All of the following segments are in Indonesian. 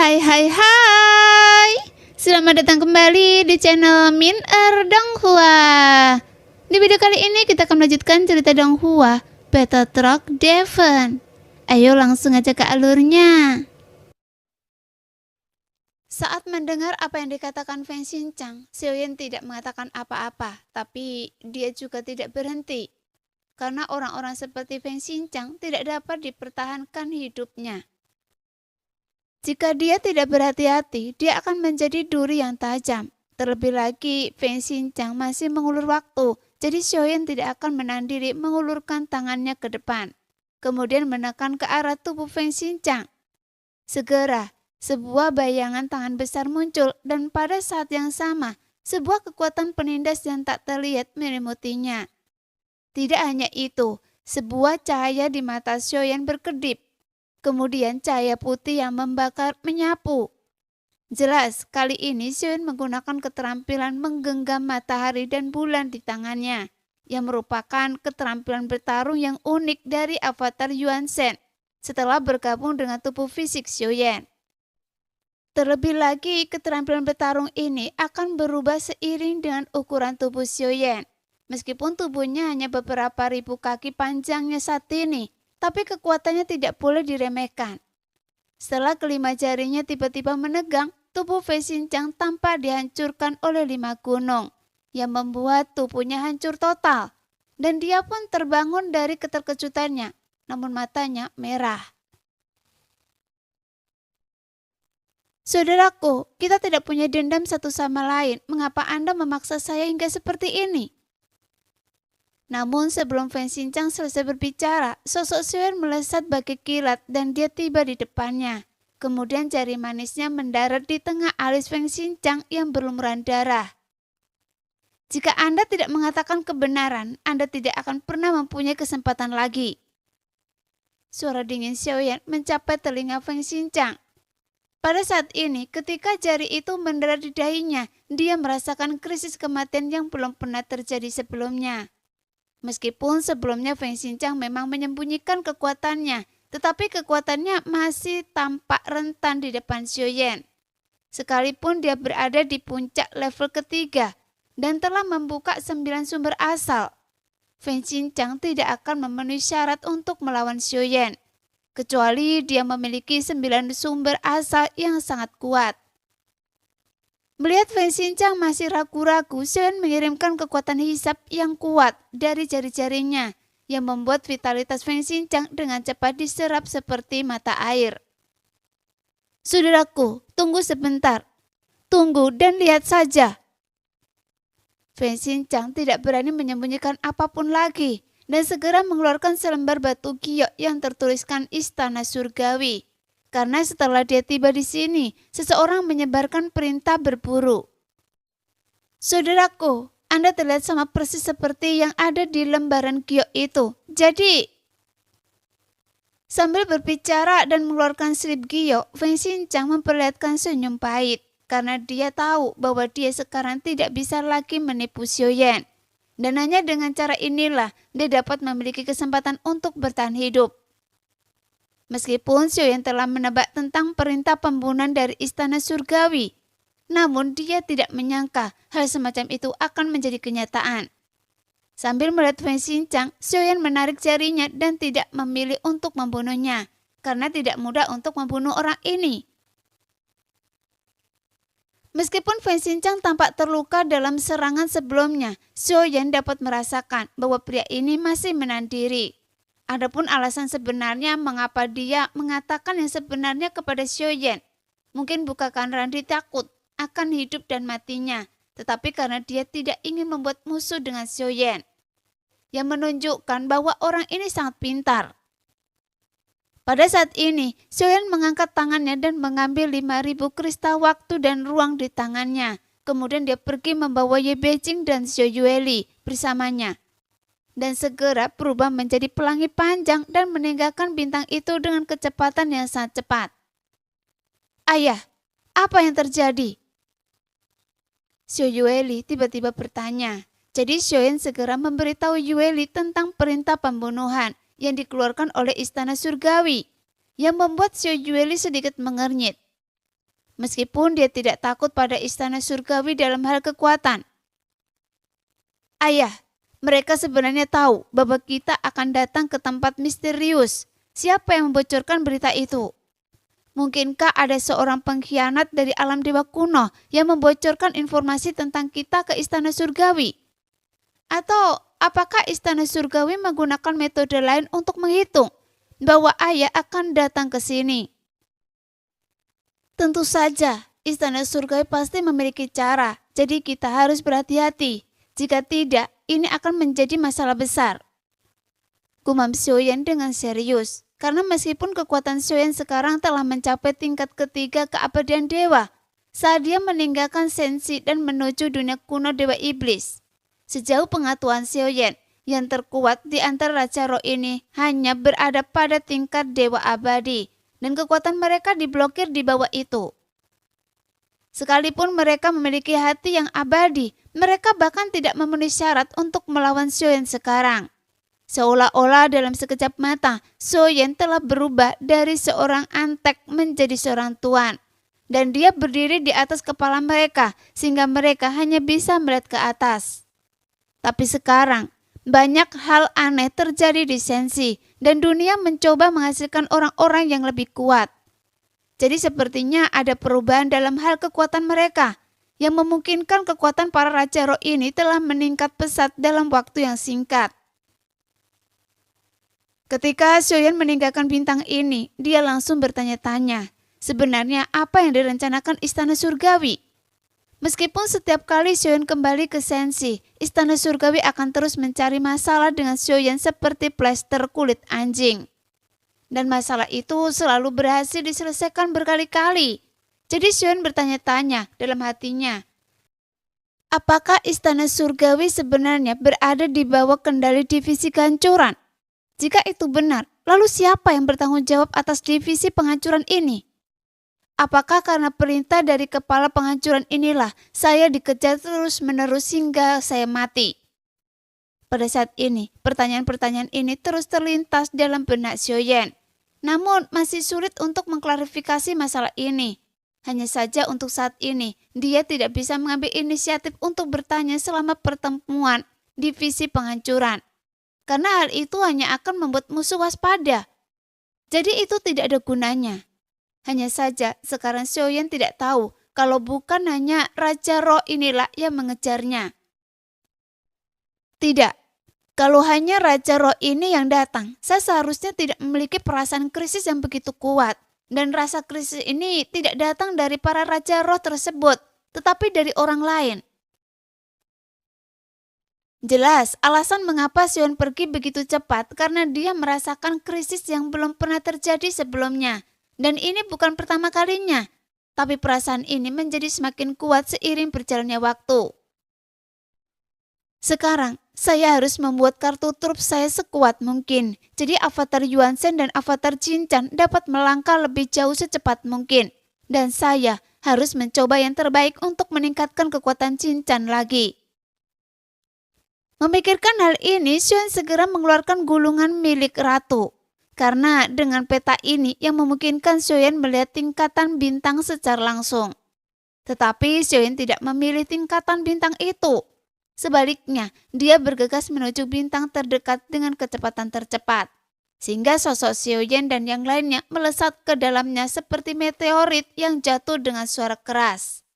Hai. Selamat datang kembali di channel Min Donghua. Di video kali ini kita akan melanjutkan cerita Donghua Battle Truck Devon. Ayo langsung aja ke alurnya. Saat mendengar apa yang dikatakan Feng Xinjiang, Xiaoyan tidak mengatakan apa-apa, tapi dia juga tidak berhenti. Karena orang-orang seperti Feng Xinjiang tidak dapat dipertahankan hidupnya. Jika dia tidak berhati-hati, dia akan menjadi duri yang tajam. Terlebih lagi, Feng Xinjiang masih mengulur waktu, jadi Xiaoyan tidak akan menahan diri mengulurkan tangannya ke depan, kemudian menekan ke arah tubuh Feng Xinjiang. Segera, sebuah bayangan tangan besar muncul dan pada saat yang sama, sebuah kekuatan penindas yang tak terlihat menyelimuti-nya. Tidak hanya itu, sebuah cahaya di mata Xiaoyan berkedip. Kemudian cahaya putih yang membakar menyapu. Jelas, kali ini Xiaoyan menggunakan keterampilan menggenggam matahari dan bulan di tangannya, yang merupakan keterampilan bertarung yang unik dari avatar Yuan Shen setelah bergabung dengan tubuh fisik Xiaoyan. Terlebih lagi, keterampilan bertarung ini akan berubah seiring dengan ukuran tubuh Xiaoyan. Meskipun tubuhnya hanya beberapa ribu kaki panjangnya saat ini, tapi kekuatannya tidak boleh diremehkan. Setelah kelima jarinya tiba-tiba menegang, tubuh Feng Xinjiang tampak dihancurkan oleh 5 gunung, yang membuat tubuhnya hancur total. Dan dia pun terbangun dari keterkejutannya, namun matanya merah. Saudaraku, kita tidak punya dendam satu sama lain. Mengapa Anda memaksa saya hingga seperti ini? Namun sebelum Feng Xinjiang selesai berbicara, sosok Xiaoyan melesat bagai kilat dan dia tiba di depannya. Kemudian jari manisnya mendarat di tengah alis Feng Xinjiang yang berlumuran darah. Jika Anda tidak mengatakan kebenaran, Anda tidak akan pernah mempunyai kesempatan lagi. Suara dingin Xiaoyan mencapai telinga Feng Xinjiang. Pada saat ini, ketika jari itu mendarat di dahinya, dia merasakan krisis kematian yang belum pernah terjadi sebelumnya. Meskipun sebelumnya Feng Xinjiang memang menyembunyikan kekuatannya, tetapi kekuatannya masih tampak rentan di depan Xiaoyan. Sekalipun dia berada di puncak level ketiga dan telah membuka 9 sumber asal, Feng Xinjiang tidak akan memenuhi syarat untuk melawan Xiaoyan, kecuali dia memiliki 9 sumber asal yang sangat kuat. Melihat Feng Xinjiang masih ragu-ragu, Xiaoyan mengirimkan kekuatan hisap yang kuat dari jari-jarinya yang membuat vitalitas Feng Xinjiang dengan cepat diserap seperti mata air. Saudaraku, tunggu sebentar. Tunggu dan lihat saja. Feng Xinjiang tidak berani menyembunyikan apapun lagi dan segera mengeluarkan selembar batu giok yang tertuliskan Istana Surgawi. Karena setelah dia tiba di sini, seseorang menyebarkan perintah berburu. Saudaraku, Anda terlihat sama persis seperti yang ada di lembaran giok itu. Jadi, sambil berbicara dan mengeluarkan slip giok, Feng Xinjiang memperlihatkan senyum pahit. Karena dia tahu bahwa dia sekarang tidak bisa lagi menipu Xiaoyan. Dan hanya dengan cara inilah dia dapat memiliki kesempatan untuk bertahan hidup. Meskipun Xiaoyan telah menebak tentang perintah pembunuhan dari Istana Surgawi, namun dia tidak menyangka hal semacam itu akan menjadi kenyataan. Sambil melihat Feng Xinjiang, Xiaoyan menarik jarinya dan tidak memilih untuk membunuhnya, karena tidak mudah untuk membunuh orang ini. Meskipun Feng Xinjiang tampak terluka dalam serangan sebelumnya, Xiaoyan dapat merasakan bahwa pria ini masih menahan diri. Adapun alasan sebenarnya mengapa dia mengatakan yang sebenarnya kepada Xiaoyan, mungkin bukan karena dia takut akan hidup dan matinya, tetapi karena dia tidak ingin membuat musuh dengan Xiaoyan, yang menunjukkan bahwa orang ini sangat pintar. Pada saat ini, Xiaoyan mengangkat tangannya dan mengambil 5.000 kristal waktu dan ruang di tangannya. Kemudian dia pergi membawa Ye Beijing dan Xiao Yueli bersamanya. Dan segera berubah menjadi pelangi panjang dan meninggalkan bintang itu dengan kecepatan yang sangat cepat. Ayah, apa yang terjadi? Xiao Yueli tiba-tiba bertanya. Jadi Xiaoyan segera memberitahu Yueli tentang perintah pembunuhan yang dikeluarkan oleh Istana Surgawi, yang membuat Xiao Yueli sedikit mengernyit. meskipun dia tidak takut pada istana surgawi dalam hal kekuatan. Ayah, mereka sebenarnya tahu bahwa kita akan datang ke tempat misterius. Siapa yang membocorkan berita itu? Mungkinkah ada seorang pengkhianat dari alam dewa kuno yang membocorkan informasi tentang kita ke istana surgawi? Atau apakah istana surgawi menggunakan metode lain untuk menghitung bahwa ayah akan datang ke sini? Tentu saja, istana surgawi pasti memiliki cara, jadi kita harus berhati-hati. Jika tidak, ini akan menjadi masalah besar. Gumam Xiaoyan dengan serius, karena meskipun kekuatan Xiaoyan sekarang telah mencapai tingkat ketiga keabadian dewa, saat dia meninggalkan Sensi dan menuju dunia kuno dewa iblis. Sejauh pengetahuan Xiaoyan, yang terkuat di antara Raja Roh ini hanya berada pada tingkat dewa abadi, dan kekuatan mereka diblokir di bawah itu. Sekalipun mereka memiliki hati yang abadi, mereka bahkan tidak memenuhi syarat untuk melawan Xiaoyan sekarang. Seolah-olah dalam sekejap mata, Xiaoyan telah berubah dari seorang antek menjadi seorang tuan. Dan dia berdiri di atas kepala mereka, sehingga mereka hanya bisa melihat ke atas. Tapi sekarang, banyak hal aneh terjadi di Sensi, dan dunia mencoba menghasilkan orang-orang yang lebih kuat. Jadi sepertinya ada perubahan dalam hal kekuatan mereka, yang memungkinkan kekuatan para Raja Roh ini telah meningkat pesat dalam waktu yang singkat. Ketika Xiaoyan meninggalkan bintang ini, dia langsung bertanya-tanya, sebenarnya apa yang direncanakan istana surgawi? Meskipun setiap kali Xiaoyan kembali ke Sensi, istana surgawi akan terus mencari masalah dengan Xiaoyan seperti plester kulit anjing. Dan masalah itu selalu berhasil diselesaikan berkali-kali. Jadi Xiaoyan bertanya-tanya dalam hatinya, apakah istana surgawi sebenarnya berada di bawah kendali divisi kehancuran? Jika itu benar, lalu siapa yang bertanggung jawab atas divisi penghancuran ini? Apakah karena perintah dari kepala penghancuran inilah saya dikejar terus-menerus hingga saya mati? Pada saat ini, pertanyaan-pertanyaan ini terus terlintas dalam benak Xiaoyan. Namun masih sulit untuk mengklarifikasi masalah ini. Hanya saja untuk saat ini, dia tidak bisa mengambil inisiatif untuk bertanya selama pertemuan divisi penghancuran. Karena hal itu hanya akan membuat musuh waspada. Jadi itu tidak ada gunanya. Hanya saja sekarang Xiaoyan tidak tahu kalau bukan hanya Raja Roh inilah yang mengejarnya. Tidak, kalau hanya Raja Roh ini yang datang, saya seharusnya tidak memiliki perasaan krisis yang begitu kuat. Dan rasa krisis ini tidak datang dari para Raja Roh tersebut, tetapi dari orang lain. Jelas, alasan mengapa Xiaoyan pergi begitu cepat karena dia merasakan krisis yang belum pernah terjadi sebelumnya. Dan ini bukan pertama kalinya, tapi perasaan ini menjadi semakin kuat seiring berjalannya waktu. Sekarang, saya harus membuat kartu trup saya sekuat mungkin. Jadi avatar Yuan Shen dan avatar Jin Chan dapat melangkah lebih jauh secepat mungkin. Dan saya harus mencoba yang terbaik untuk meningkatkan kekuatan Jin Chan lagi. Memikirkan hal ini, Xiaoyan segera mengeluarkan gulungan milik ratu. Karena dengan peta ini yang memungkinkan Xiaoyan melihat tingkatan bintang secara langsung. Tetapi Xiaoyan tidak memilih tingkatan bintang itu. Sebaliknya, dia bergegas menuju bintang terdekat dengan kecepatan tercepat. Sehingga sosok Xiaoyan dan yang lainnya melesat ke dalamnya seperti meteorit yang jatuh dengan suara keras.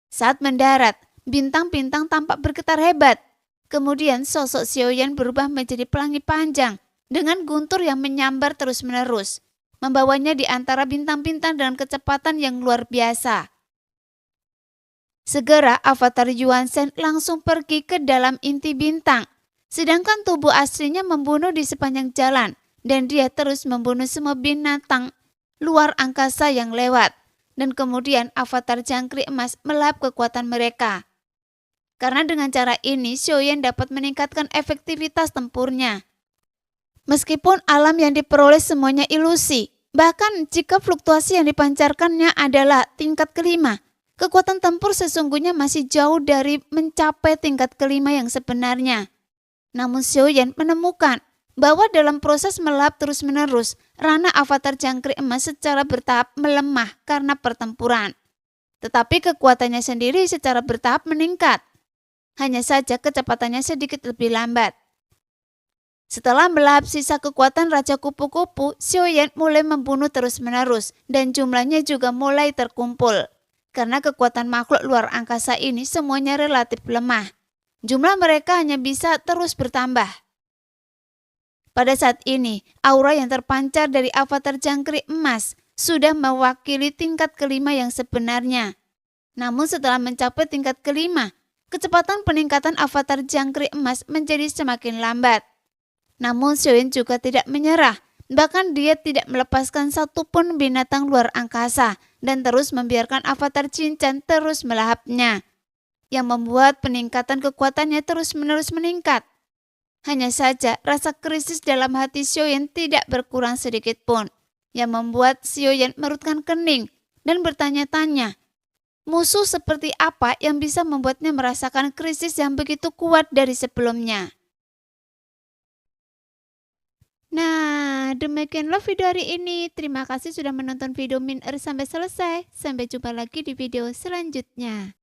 Saat mendarat, bintang-bintang tampak bergetar hebat. Kemudian sosok Xiaoyan berubah menjadi pelangi panjang dengan guntur yang menyambar terus-menerus, membawanya di antara bintang-bintang dengan kecepatan yang luar biasa. Segera avatar Yuan Shen langsung pergi ke dalam inti bintang, sedangkan tubuh aslinya membunuh di sepanjang jalan, dan dia terus membunuh semua binatang luar angkasa yang lewat, dan kemudian avatar jangkrik emas melahap kekuatan mereka. Karena dengan cara ini, Xiaoyan dapat meningkatkan efektivitas tempurnya. Meskipun alam yang diperoleh semuanya ilusi, bahkan jika fluktuasi yang dipancarkannya adalah tingkat kelima, kekuatan tempur sesungguhnya masih jauh dari mencapai tingkat kelima yang sebenarnya. Namun Xiaoyan menemukan bahwa dalam proses melahap terus-menerus, ranah avatar jangkrik emas secara bertahap melemah karena pertempuran. tetapi kekuatannya sendiri secara bertahap meningkat. Hanya saja kecepatannya sedikit lebih lambat. Setelah melahap sisa kekuatan Raja Kupu-Kupu, Xiaoyan mulai membunuh terus-menerus dan jumlahnya juga mulai terkumpul. Karena kekuatan makhluk luar angkasa ini semuanya relatif lemah. Jumlah mereka hanya bisa terus bertambah. Pada saat ini, aura yang terpancar dari avatar jangkrik emas sudah mewakili tingkat kelima yang sebenarnya. Namun setelah mencapai tingkat kelima, kecepatan peningkatan avatar jangkrik emas menjadi semakin lambat. Namun Xiaoyan juga tidak menyerah, bahkan dia tidak melepaskan satupun binatang luar angkasa dan terus membiarkan avatar cincin terus melahapnya, yang membuat peningkatan kekuatannya terus-menerus meningkat. Hanya saja rasa krisis dalam hati Xiaoyan tidak berkurang sedikit pun, yang membuat Xiaoyan merutkan kening dan bertanya-tanya, musuh seperti apa yang bisa membuatnya merasakan krisis yang begitu kuat dari sebelumnya. Nah, demikianlah video hari ini. Terima kasih sudah menonton video Min sampai selesai. Sampai jumpa lagi di video selanjutnya.